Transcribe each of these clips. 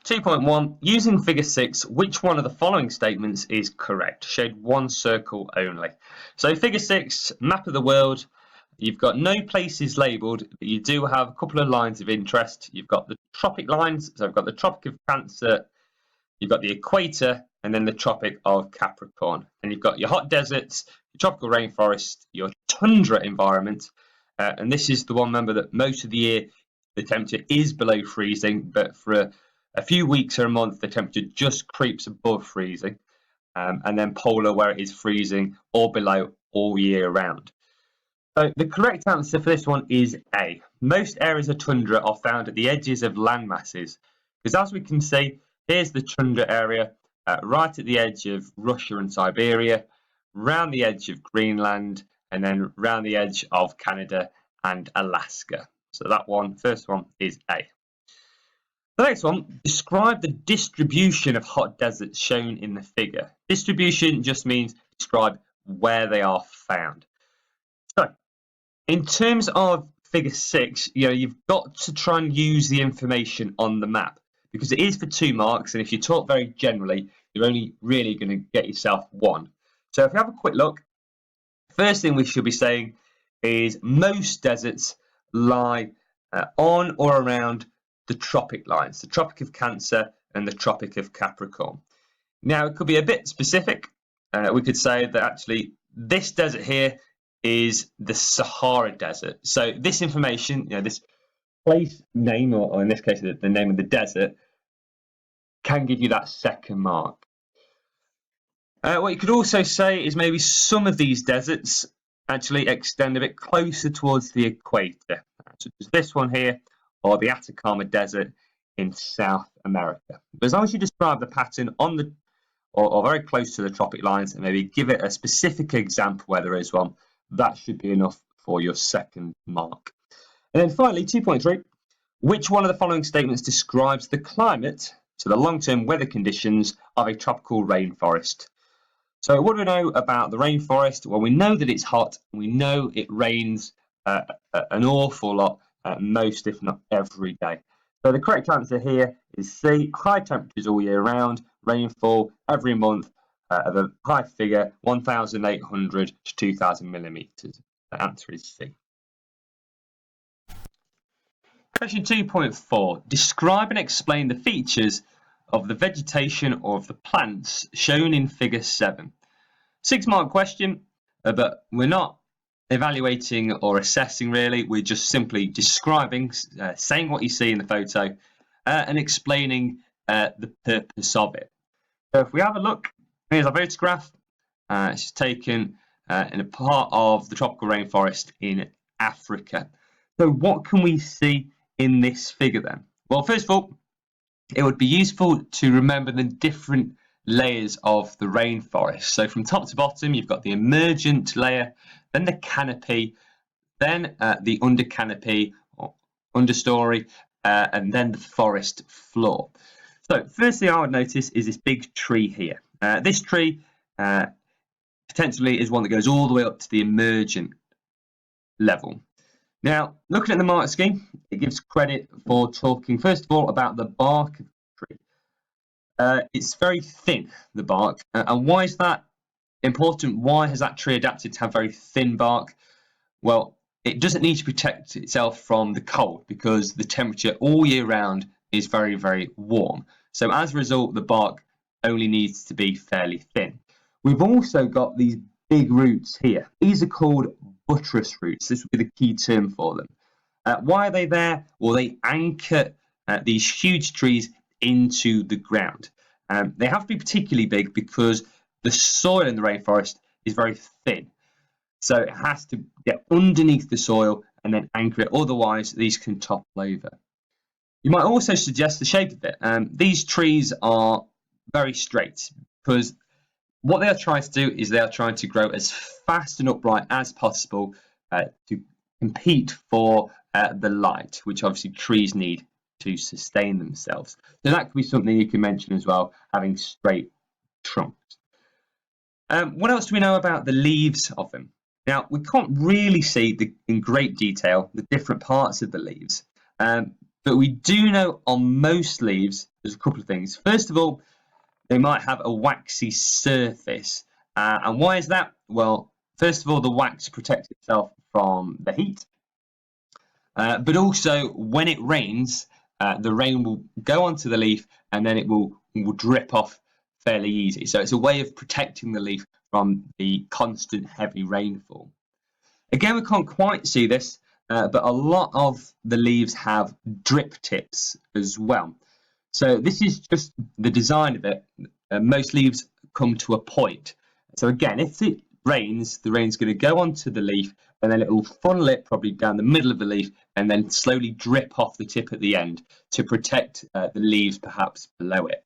2.1. Using figure 6, which one of the following statements is correct? Shade one circle only. So figure 6, map of the world. You've got no places labelled, but you do have a couple of lines of interest. You've got the tropic lines, so I've got the Tropic of Cancer, you've got the equator, and then the Tropic of Capricorn. And you've got your hot deserts, your tropical rainforest, your tundra environment, and this is the one, remember, that most of the year the temperature is below freezing, but for a few weeks or a month the temperature just creeps above freezing, and then polar, where it is freezing or below all year round. So the correct answer for this one is A. Most areas of tundra are found at the edges of land masses, because as we can see, here's the tundra area right at the edge of Russia and Siberia, round the edge of Greenland, and then round the edge of Canada and Alaska. So that one, first one, is A. The next one, describe the distribution of hot deserts shown in the figure. Distribution just means describe where they are found. So, in terms of figure 6, you've got to try and use the information on the map, because it is for 2 marks, and if you talk very generally, you're only really going to get yourself 1. So if you have a quick look, first thing we should be saying is most deserts lie on or around the tropic lines, the Tropic of Cancer and the Tropic of Capricorn. Now, it could be a bit specific. We could say that actually this desert here is the Sahara Desert. So this information, this place name, or in this case the name of the desert, can give you that second mark. What you could also say is maybe some of these deserts actually extend a bit closer towards the equator, such as this one here, or the Atacama Desert in South America. But as long as you describe the pattern on the or very close to the tropic lines, and maybe give it a specific example where there is one, that should be enough for your second mark. And then finally, 2.3, which one of the following statements describes the climate, so the long-term weather conditions of a tropical rainforest? So what do we know about the rainforest? Well, we know that it's hot. We know it rains an awful lot, most if not every day. So the correct answer here is C, high temperatures all year round, rainfall every month of a high figure, 1,800 to 2,000 millimetres. The answer is C. Question 2.4. Describe and explain the features of the vegetation or of the plants shown in figure 7. 6-mark question, but we're not evaluating or assessing really. We're just simply describing, saying what you see in the photo, and explaining the purpose of it. So if we have a look, here's our photograph. It's taken in a part of the tropical rainforest in Africa. So what can we see in this figure then? Well, first of all, it would be useful to remember the different layers of the rainforest. So from top to bottom, you've got the emergent layer, then the canopy, then the under canopy or understory, and then the forest floor. So first thing I would notice is this big tree here. This tree potentially is one that goes all the way up to the emergent level. Now, looking at the mark scheme, it gives credit for talking, first of all, about the bark of the tree. It's very thin, the bark. And why is that important? Why has that tree adapted to have very thin bark? Well, it doesn't need to protect itself from the cold because the temperature all year round is very, very warm. So as a result, the bark only needs to be fairly thin. We've also got these big roots here. These are called buttress roots. This would be the key term for them. Why are they there? Well, they anchor these huge trees into the ground. They have to be particularly big because the soil in the rainforest is very thin. So it has to get underneath the soil and then anchor it. Otherwise, these can topple over. You might also suggest the shape of it. These trees are very straight because what they are trying to do is they are trying to grow as fast and upright as possible to compete for the light, which obviously trees need to sustain themselves. So that could be something you can mention as well, having straight trunks. What else do we know about the leaves of them? Now, we can't really see in great detail the different parts of the leaves, but But we do know on most leaves, there's a couple of things. First of all, they might have a waxy surface. And why is that? Well, first of all, the wax protects itself from the heat. But also, when it rains, the rain will go onto the leaf and then it will drip off fairly easy. So it's a way of protecting the leaf from the constant heavy rainfall. Again, we can't quite see this, but a lot of the leaves have drip tips as well. So this is just the design of it. Most leaves come to a point. So again, if it rains, the rain's going to go onto the leaf and then it will funnel it probably down the middle of the leaf and then slowly drip off the tip at the end to protect the leaves perhaps below it.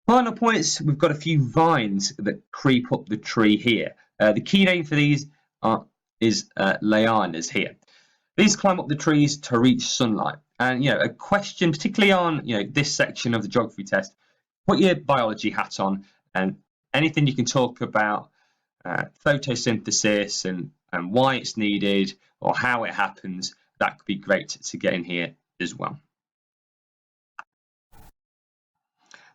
Final points, we've got a few vines that creep up the tree here. The key name for these is lianas here. These climb up the trees to reach sunlight. And a question, particularly on this section of the geography test, put your biology hat on and anything you can talk about photosynthesis and why it's needed or how it happens, that could be great to get in here as well.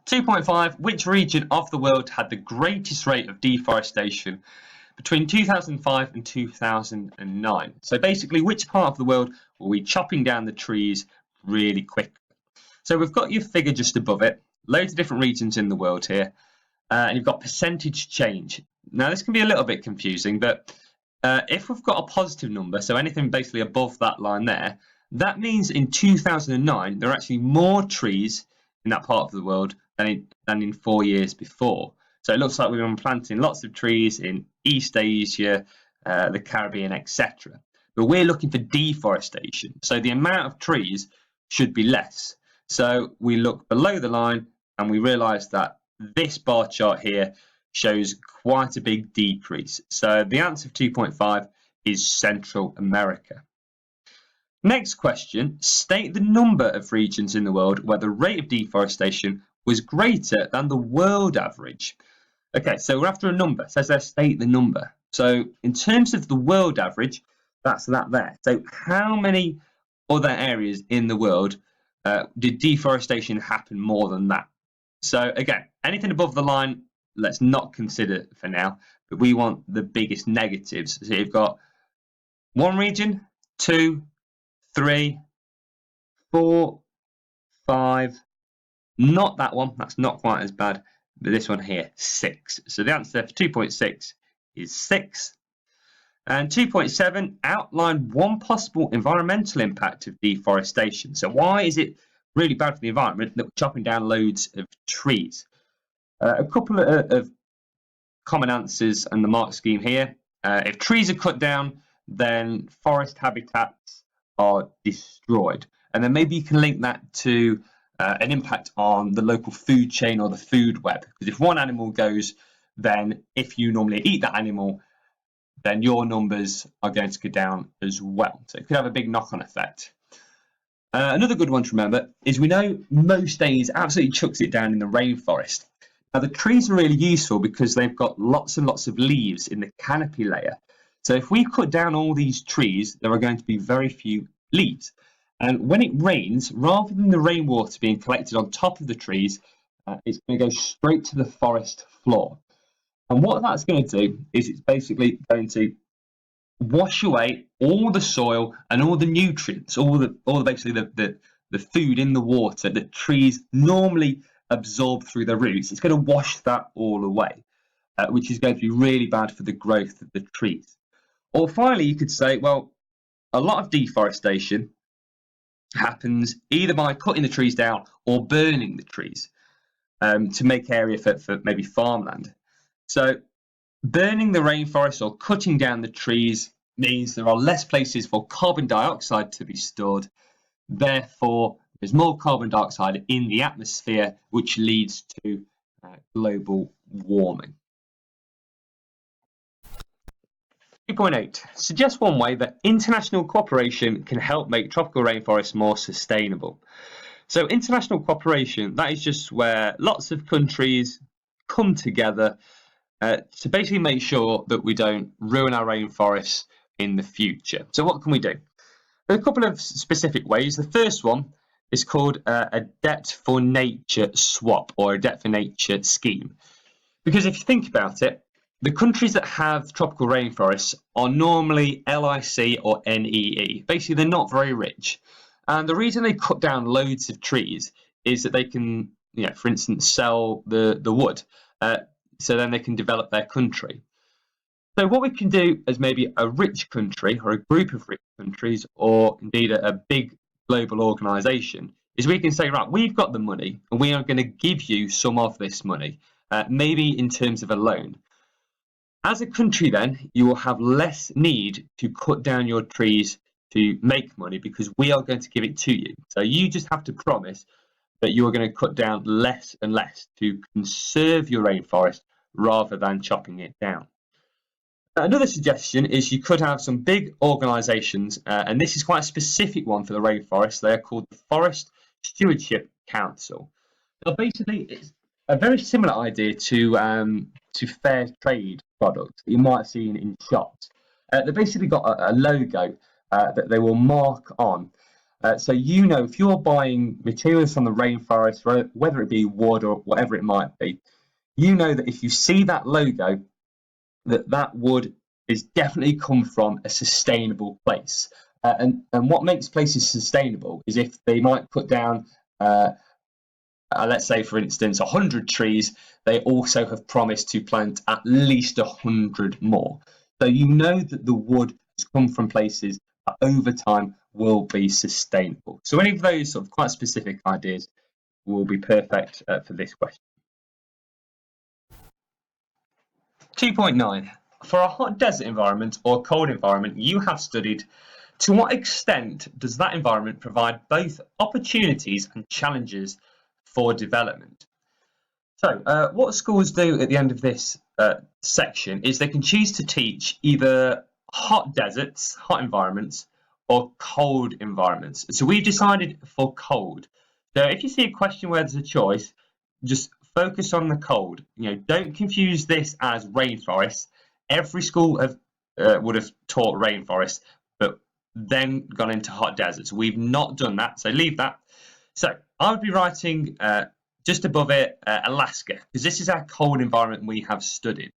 2.5, which region of the world had the greatest rate of deforestation between 2005 and 2009? So basically, which part of the world were we chopping down the trees really quick? So we've got your figure just above it, loads of different regions in the world here, and you've got percentage change. Now this can be a little bit confusing, but if we've got a positive number, so anything basically above that line there, that means in 2009 there are actually more trees in that part of the world than in 4 years before. So it looks like we've been planting lots of trees in East Asia, the Caribbean, etc. But we're looking for deforestation, so the amount of trees should be less. So we look below the line and we realise that this bar chart here shows quite a big decrease. So the answer of 2.5 is Central America. Next question, state the number of regions in the world where the rate of deforestation was greater than the world average. Okay, so we're after a number. It says there, state the number. So in terms of the world average, that's that there. So how many other areas in the world did deforestation happen more than that? So again, anything above the line, let's not consider for now, but we want the biggest negatives. So you've got one region, 2, 3, 4, 5, not that one, that's not quite as bad, but this one here, 6. So the answer for 2.6 is 6. And 2.7, outline one possible environmental impact of deforestation. So why is it really bad for the environment that we're chopping down loads of trees? A couple of common answers and the mark scheme here. If trees are cut down, then forest habitats are destroyed. And then maybe you can link that to an impact on the local food chain or the food web. Because if one animal goes, then if you normally eat that animal, then your numbers are going to go down as well. So it could have a big knock-on effect. Another good one to remember is we know most days absolutely chucks it down in the rainforest. Now the trees are really useful because they've got lots and lots of leaves in the canopy layer. So if we cut down all these trees, there are going to be very few leaves. And when it rains, rather than the rainwater being collected on top of the trees, it's going to go straight to the forest floor. And what that's going to do is it's basically going to wash away all the soil and all the nutrients, all the basically the food in the water that trees normally absorb through their roots. It's going to wash that all away, which is going to be really bad for the growth of the trees. Or finally, you could say, well, a lot of deforestation happens either by cutting the trees down or burning the trees to make area for maybe farmland. So burning the rainforest or cutting down the trees means there are less places for carbon dioxide to be stored. Therefore, there's more carbon dioxide in the atmosphere, which leads to global warming. 2.8. Suggest one way that international cooperation can help make tropical rainforests more sustainable. So international cooperation, that is just where lots of countries come together to basically make sure that we don't ruin our rainforests in the future. So what can we do? a couple of specific ways. The first one is called a debt for nature swap, or a debt for nature scheme. Because if you think about it, the countries that have tropical rainforests are normally LIC or NEE. Basically, they're not very rich. And the reason they cut down loads of trees is that they can, for instance, sell the wood. So then they can develop their country. So what we can do as maybe a rich country or a group of rich countries, or indeed a big global organisation, is we can say, right, we've got the money and we are going to give you some of this money, maybe in terms of a loan. As a country then, you will have less need to cut down your trees to make money because we are going to give it to you. So you just have to promise that you are going to cut down less and less to conserve your rainforest rather than chopping it down. Another suggestion is you could have some big organisations, and this is quite a specific one for the rainforest. They are called the Forest Stewardship Council. Now, basically, it's a very similar idea to fair trade products that you might have seen in shops. They basically got a logo that they will mark on. So if you're buying materials from the rainforest, whether it be wood or whatever it might be, you know that if you see that logo, that wood is definitely come from a sustainable place. And what makes places sustainable is if they might put down, let's say, for instance, 100 trees, they also have promised to plant at least 100 more. So you know that the wood has come from places that over time will be sustainable. So any of those sort of quite specific ideas will be perfect for this question. 2.9. For a hot desert environment or cold environment you have studied, to what extent does that environment provide both opportunities and challenges for development? So what schools do at the end of this section is they can choose to teach either hot deserts, hot environments, or cold environments. So we've decided for cold. So if you see a question where there's a choice, just focus on the cold. Don't confuse this as rainforest. Every school would have taught rainforest, but then gone into hot deserts. We've not done that, so leave that. So I would be writing just above it Alaska, because this is our cold environment we have studied.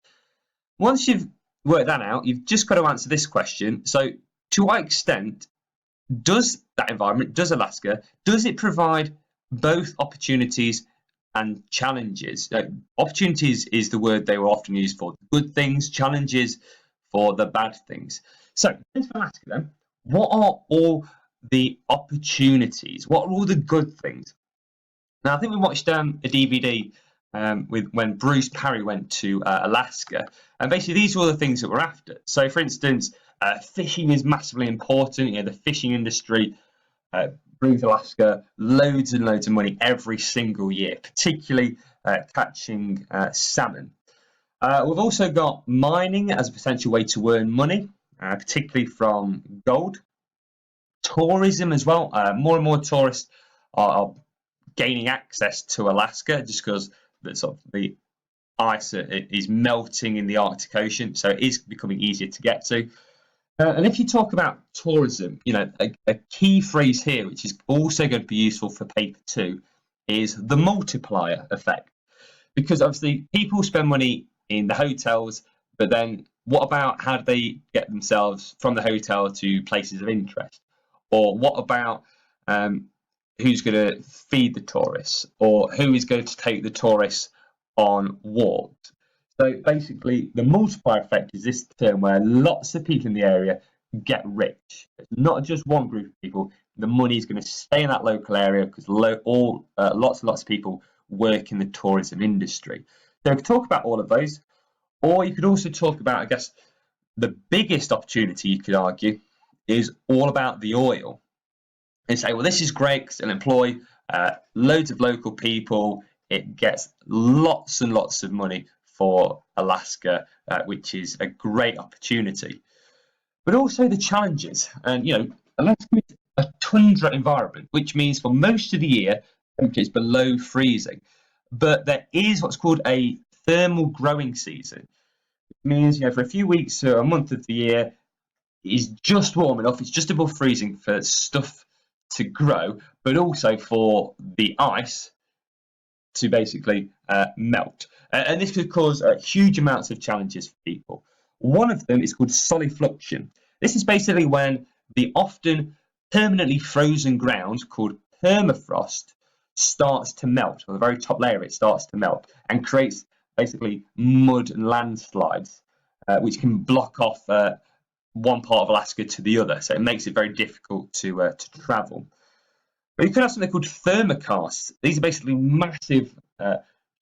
Once you've worked that out, you've just got to answer this question. So to what extent does that environment, does Alaska, does it provide both opportunities and challenges? Opportunities is the word they were often used for good things, challenges for the bad things. So let's ask them, what are all the opportunities? What are all the good things? Now, I think we watched a DVD when Bruce Parry went to Alaska, and basically these are all the things that we're after. So, for instance, fishing is massively important. The fishing industry brings Alaska loads and loads of money every single year, particularly catching salmon. We've also got mining as a potential way to earn money, particularly from gold. Tourism as well. More and more tourists are gaining access to Alaska just because the ice is melting in the Arctic Ocean, so it is becoming easier to get to. And if you talk about tourism, a key phrase here, which is also going to be useful for paper 2, is the multiplier effect. Because obviously people spend money in the hotels, but then what about how do they get themselves from the hotel to places of interest? Or what about who's going to feed the tourists? Or who is going to take the tourists on walks? So basically, the multiplier effect is this term where lots of people in the area get rich. It's not just one group of people. The money is going to stay in that local area because lots and lots of people work in the tourism industry. So we could talk about all of those. Or you could also talk about, I guess, the biggest opportunity you could argue is all about the oil. And say, well, this is great because it'll employ loads of local people. It gets lots and lots of money for Alaska, which is a great opportunity. But also the challenges. And, Alaska is a tundra environment, which means for most of the year, temperature is below freezing. But there is what's called a thermal growing season. It means, for a few weeks or a month of the year, is just warm enough, it's just above freezing for stuff to grow, but also for the ice to basically melt. And this could cause huge amounts of challenges for people. One of them is called solifluction. This is basically when the often permanently frozen ground called permafrost starts to melt, or the very top layer of it starts to melt and creates basically mud and landslides, which can block off one part of Alaska to the other. So it makes it very difficult to travel. But you could have something called thermokarsts. These are basically massive,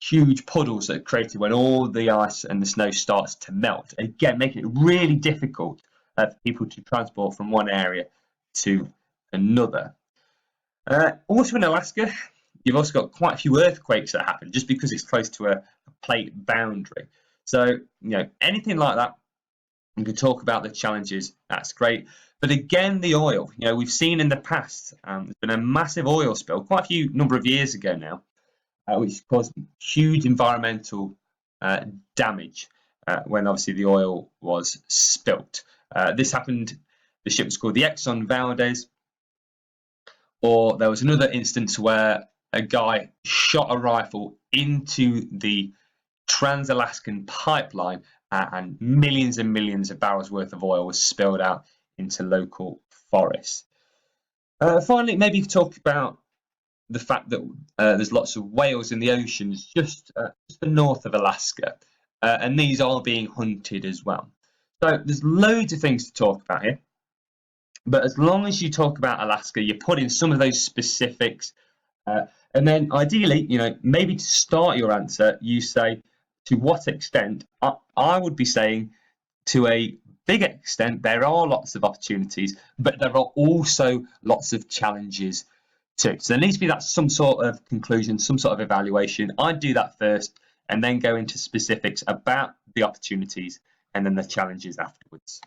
huge puddles that are created when all the ice and the snow starts to melt. Again, making it really difficult for people to transport from one area to another. Also in Alaska, you've also got quite a few earthquakes that happen just because it's close to a plate boundary. So, anything like that, we can talk about the challenges, that's great. But again, the oil, we've seen in the past, there's been a massive oil spill quite a few number of years ago now, which caused huge environmental damage when obviously the oil was spilt. This happened, the ship was called the Exxon Valdez, or there was another instance where a guy shot a rifle into the Trans-Alaskan pipeline and millions of barrels worth of oil was spilled out into local forests. Finally, maybe talk about the fact that there's lots of whales in the oceans just north of Alaska, and these are being hunted as well. So there's loads of things to talk about here, but as long as you talk about Alaska, you put in some of those specifics, and then ideally, maybe to start your answer, you say, to what extent? I would be saying, to a big extent, there are lots of opportunities, but there are also lots of challenges too. So there needs to be some sort of conclusion, some sort of evaluation. I'd do that first and then go into specifics about the opportunities and then the challenges afterwards.